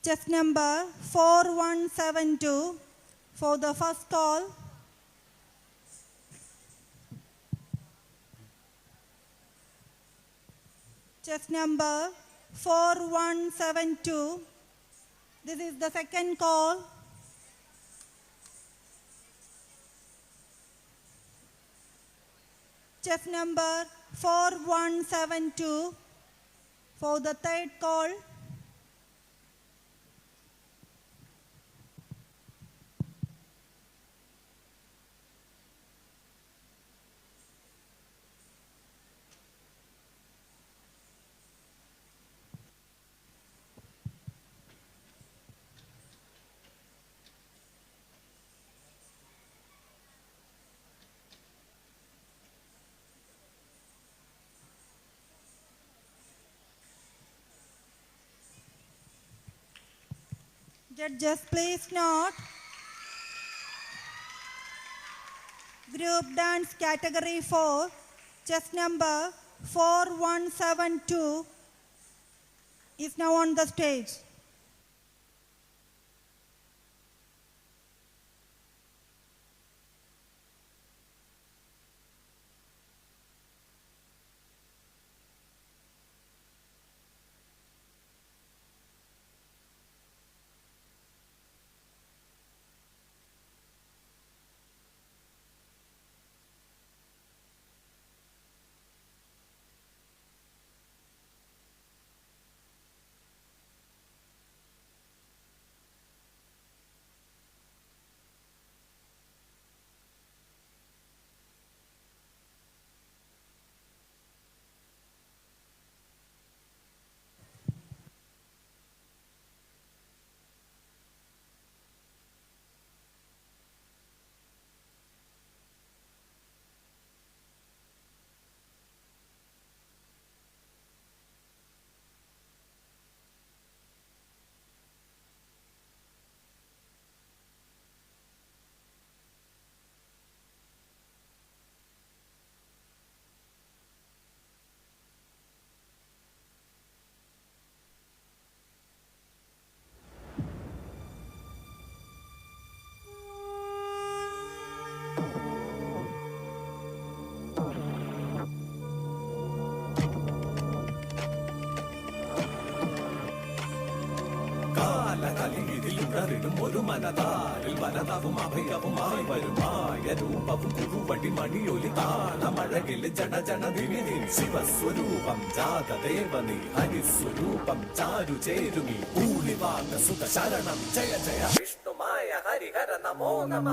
Chest number 4172 for the first call. Chest number 4172. This is the second call. Chest number 4172 for the third call. Judges, please note, group dance category 4, chest number 4172 is now on the stage. ഒരു മനതാരിൽ വനതാവും അഭയവുമായി വരുമായ രൂപവും കുറുവടി മണിയൊലി താളമഴകിൽ ജനജന ദിവിനി ശിവസ്വരൂപം ജാതദേവനി ഹരിസ്വരൂപം ചാരു ചേരുമി ഊളിവാക സുഖ ശരണം ജയ ജയ വിഷ്ണുമായ ഹരിഹര നമോ നമ.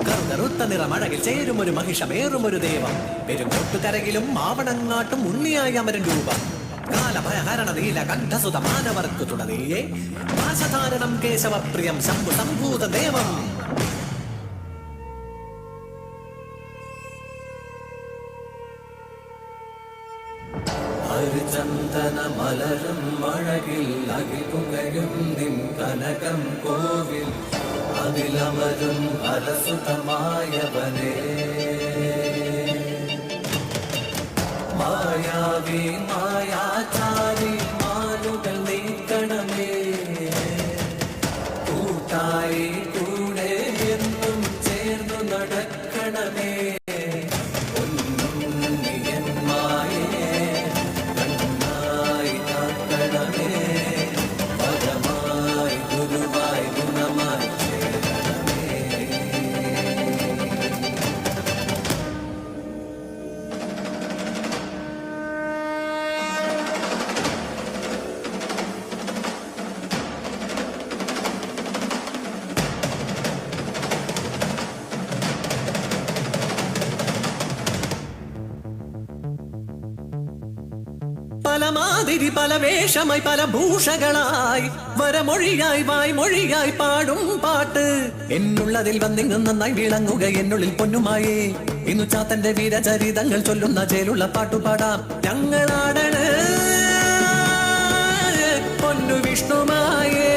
കറുകറുത്ത നിറമഴകിൽ ചേരുമൊരു മഹിഷമേറുമൊരു ദേവം പെരുങ്കൊട്ടുകരകിലും മാവണങ്ങാട്ടും ഉണ്ണിയായ അമരൻ രൂപം കാലഭയഹരണ നീല കണ്ഠസുത മാനവർക്ക് തുടങ്ങിയേ പാശധാരണം കേശവപ്രിയം ശംഭു സംഭൂത ദേവം. ചന്ദന മലരും മഴകിൽ അകിപുകയും നിൻ കനകം കോവിൽ അതിലമരും അരസുതമായവനേ മായാവി മായാചാരി മാലുകൾ നീക്കണമേ കൂട്ടായി കൂടെ എന്നും ചേർന്നു നടക്കണമേ പല മാതിരി പല വേഷമായി പല ഭൂഷകളായി വരമൊഴിയായി വായ്മൊഴിയായി പാടും പാട്ട് എന്നുള്ളതിൽ വന്നിങ്ങും നന്നായി വിളങ്ങുക എന്നുള്ളിൽ പൊന്നുമായേ ഇന്നു ചാത്തന്റെ വീരചരിതങ്ങൾ ചൊല്ലുന്ന ചേലുള്ള പാട്ടുപാടാം ഞങ്ങളാടണ് പൊന്നു വിഷ്ണുമായേ.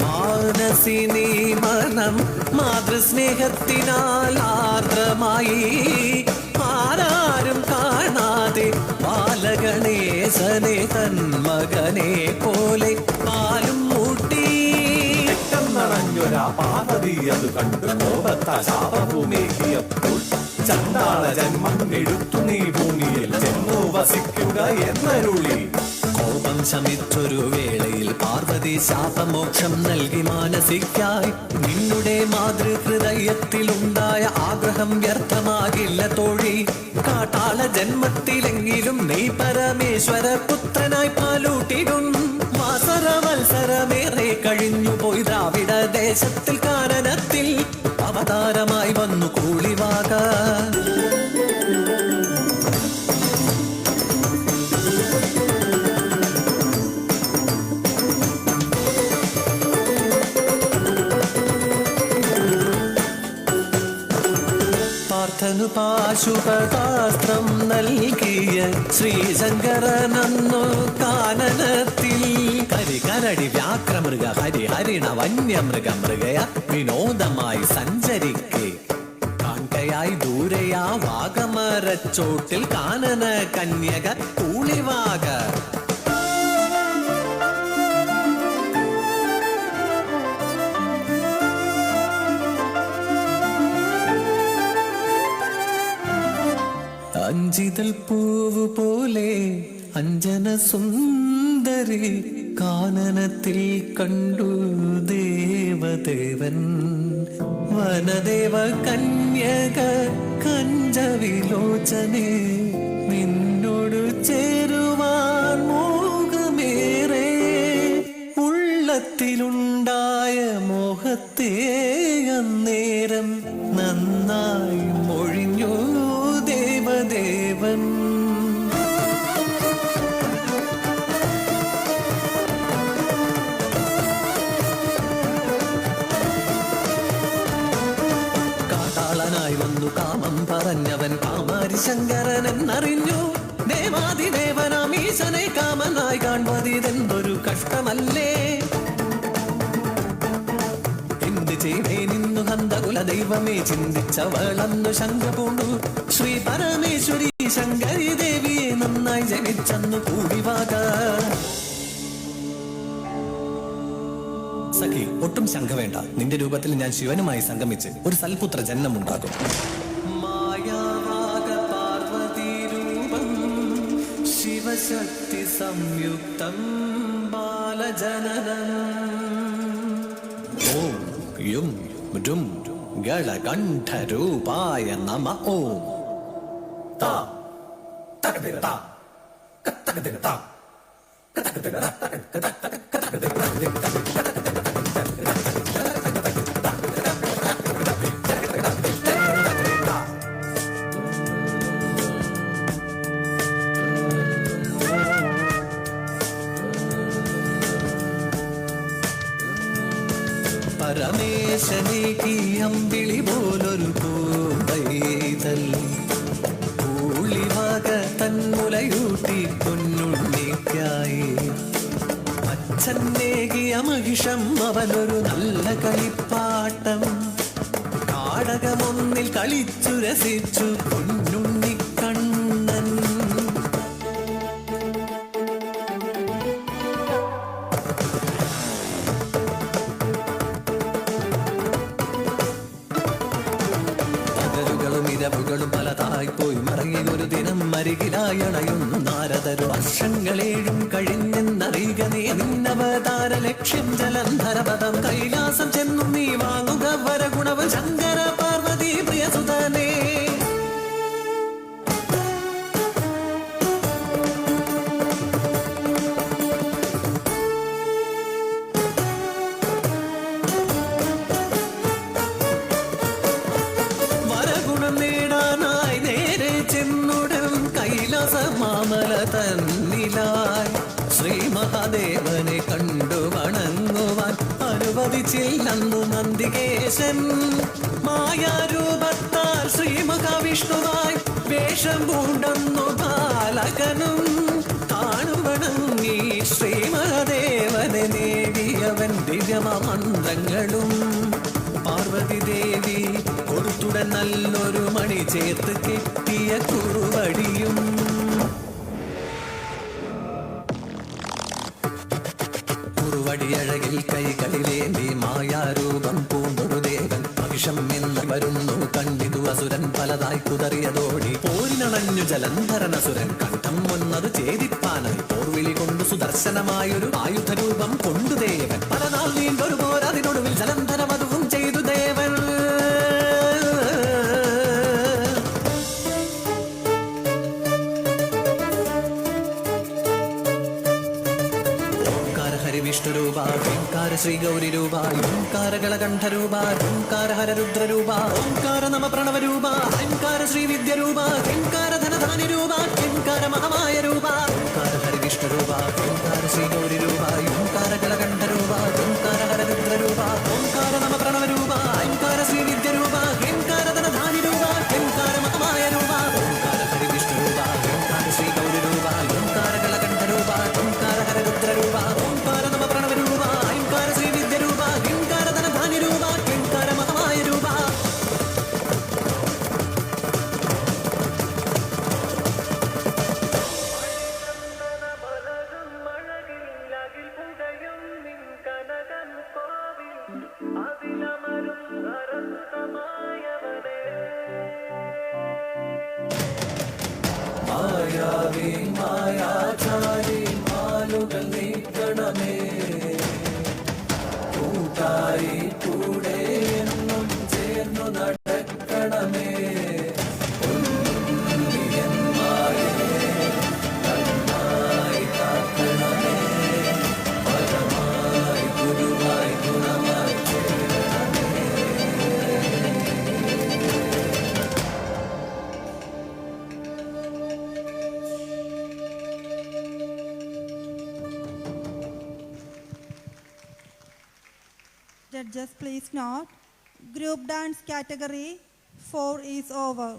മാനസിനി മനം മാതൃസ്നേഹത്തിനാൽ ആർദ്രമായി ആരാരും കാണാതെ ബാലഗണേശനെ തൻ മകനെ പോലെ പാലും മൂട്ടി നടഞ്ഞൊരാ പാർവതി അത് കണ്ടു കോപത്ത ശാപഭൂമേകിയപ്പോൾ ചണ്ടാള ജന്മം എടുത്തു നീ ഭൂമിയിൽ ചെന്നു വസിക്കുക എന്നരുളി. കോപം ശമിച്ചൊരു വേളയിൽ പാർവതി ശാപമോക്ഷം നൽകി മാനസിക്കായി. നിന്നുടെ മാതൃഹൃദയത്തിലുണ്ടായ ആഗ്രഹം വ്യർത്ഥമാകില്ല തോഴി. കാട്ടാള ജന്മത്തിലെങ്കിലും നീ പരമേശ്വര പുത്രനായി പാലൂട്ടിടും. വാസരവത്സരമേറെ കഴിഞ്ഞു പോയി ദ്രാവിഡ ദേശത്തിൽ കാനനത്തിൽ അവതാരമായി വന്നു കൂളിവാക. പാർത്ഥനു പാശുപതാസ്ത്രം നൽകിയ ശ്രീശങ്കരനന്നു കാനനത്തിൽ കരടി വ്യാക്രമൃഗ ഹരിഹരിണ വന്യമൃഗ മൃഗയ വിനോദമായി സഞ്ചരിക്കെ കാൺകയായി ദൂരയാ വാഗമരച്ചോട്ടിൽ കാനന കന്യക കൂളിവാക. അഞ്ചിതൽ പൂവ് പോലെ അഞ്ജന സുന്ദരി കാനനത്തിൽ കണ്ടു ദേവദേവൻ. വനദേവ കന്യക കഞ്ചവിലോചനെ നിന്നോട് ചേരുവാൻ മോഹമേറെ. ഉള്ളത്തിലുണ്ടായ മോഹത്തെ അന്നേരം നന്നായി മൊഴിഞ്ഞു ദേവദേവൻ. കാട്ടാളനായി വന്നു കാമം പറഞ്ഞവൻ കാമാരി ശങ്കരൻ എന്നറിഞ്ഞു. ദേവാദിദേവനാം ഈശനെ കാമനായി കാൺവതിതെന്തൊരു കഷ്ടമല്ലേ. ചെയ്തേ നിന്നു ഹന്തകുല ദൈവമേ ചിന്തിച്ചവളന്നു ശങ്ക പൂണ്ടു. ശ്രീ പരമേശ്വരി ശങ്കരി ദേവിയെ നന്നായി ജനിച്ചെന്നു കൂടിവാക. സഖി, ഒട്ടും ശങ്ക വേണ്ട. നിന്റെ രൂപത്തിൽ ഞാൻ ശിവനുമായി സംഗമിച്ച് ഒരു സൽപുത്ര ജന്മമുണ്ടാകും. മായാവാക പാർവതി രൂപം ശിവശക്തി സംയുക്തം ബാലജനനം. ഓം യും രും ഗളകണ്ഠരൂപായ നമ. ഓം താ തകതിര താ തകതിര താ തകതിര പരമേശനേക്ക് അമ്പിളി പോലൊരു പൂവൈതൽ കൂളിവാക തന്മുലയൂട്ടി പൊന്നുണ്ണിക്കായി. അച്ഛനേകിയ മഹിഷം അവനൊരു നല്ല കളിപ്പാട്ടം. കാടകമൊന്നിൽ കളിച്ചു രസിച്ചു പൊന്നുണ്ണിക്കണ്ണൻ. ഇരവുകളും പലതായി പോയി മറങ്ങി ഒരു ദിനം അരികിലായണയുന്നു നാരദരു. വർഷങ്ങളേഴും കഴിഞ്ഞെന്നറിയുക നീ നിന്നവതാര ലക്ഷ്യം ജലന്ധരപദം. കൈലാസം ചെന്നും നീ വാങ്ങുക വരഗുണവൻ ശങ്കര പാർവതി പ്രിയസുതനേ. മാമല തന്നിലായി ശ്രീ മഹാദേവനെ കണ്ടു വണങ്ങുവാൻ അനുവദിച്ചില്ലെന്നു നന്ദികേശൻ. മായാരൂപത്താൽ ശ്രീ മഹാവിഷ്ണുവായി വേഷം പൂണ്ടെന്നു ബാലകനും കാണും വണങ്ങി ശ്രീമദേവനെ നേടിയവൻ ദിവ്യമന്ത്രങ്ങളും പാർവതി ദേവി കൊടുത്തുടൻ നല്ലൊരു മണി ചേർത്ത് കെട്ടിയ കുറുവടിയും കുറുവടിയഴകിൽ കൈകളിലേന്തി മായാരൂപം പൂണ്ടൊരു ദേവൻ മഹിഷം എന്ന് വരുന്നു കണ്ടിതു അസുരൻ പലതായി കുതറിയതോടി പോരിനണഞ്ഞു ജലന്ധരനസുരൻ കണ്ഠം ഒന്നത് ഛേദിപ്പാനായി പോർവിളി കൊണ്ടു സുദർശനമായൊരു ആയുധരൂപം കൊണ്ടു ദേവൻ പലനാൾ നീണ്ടൊരു പോരതിനൊടുവിൽ ജലന്ധരമതുവും ചെയ്തു ദേവൻ വിഷ്ണുരൂപ ഓംകാര ശ്രീഗൗരിരൂപ ഓംകാര ഗളകണ്ഠരൂപ ഓംകാര ഹരരുദ്രരൂപ ഓംകാര നമ പ്രണവരൂപ ഓംകാര ശ്രീവിദ്യരൂപ ഓംകാര ധനധാനിരൂപ ഓംകാര മഹാമായ രൂപ ഓംകാര ഹരിവിഷ്ണുരൂപ ഓംകാര ശ്രീഗൗരിരൂപ ഓംകാര ഗളകണ്ഠരൂപ ഓംകാര ഹരരുദ്രരൂപ ഓംകാര നമ പ്രണവരൂപ ഓംകാര ശ്രീവിദ്യരൂപ ഓംകാര ധനധാനിരൂപ ഓംകാര മഹാമായ രൂപ ഓംകാര ഹരിവിഷ്ണുരൂപ ഓംകാര ശ്രീഗൗരിരൂപ ഓംകാര ഗളകണ്ഠരൂപ ഓംകാര ഹരരുദ്രരൂപ ഓംകാര നമ പ്രണവരൂപ ഓംകാര ശ്രീവിദ്യരൂപ ഓംകാര ധനധാനിരൂപ ഓംകാര മഹാമായ രൂപ മായാവി മായാചാരി മാലുകൾ നീക്കണമേ കൂട്ടായി കൂടെ എന്നും ചേർന്നു നടക്കണമേ നന്നായി കാക്കണമേ പരമായി ഗുരുവായി ഗുണമായി ചേരണമേ. Judges, please note. Group dance category 4 is over.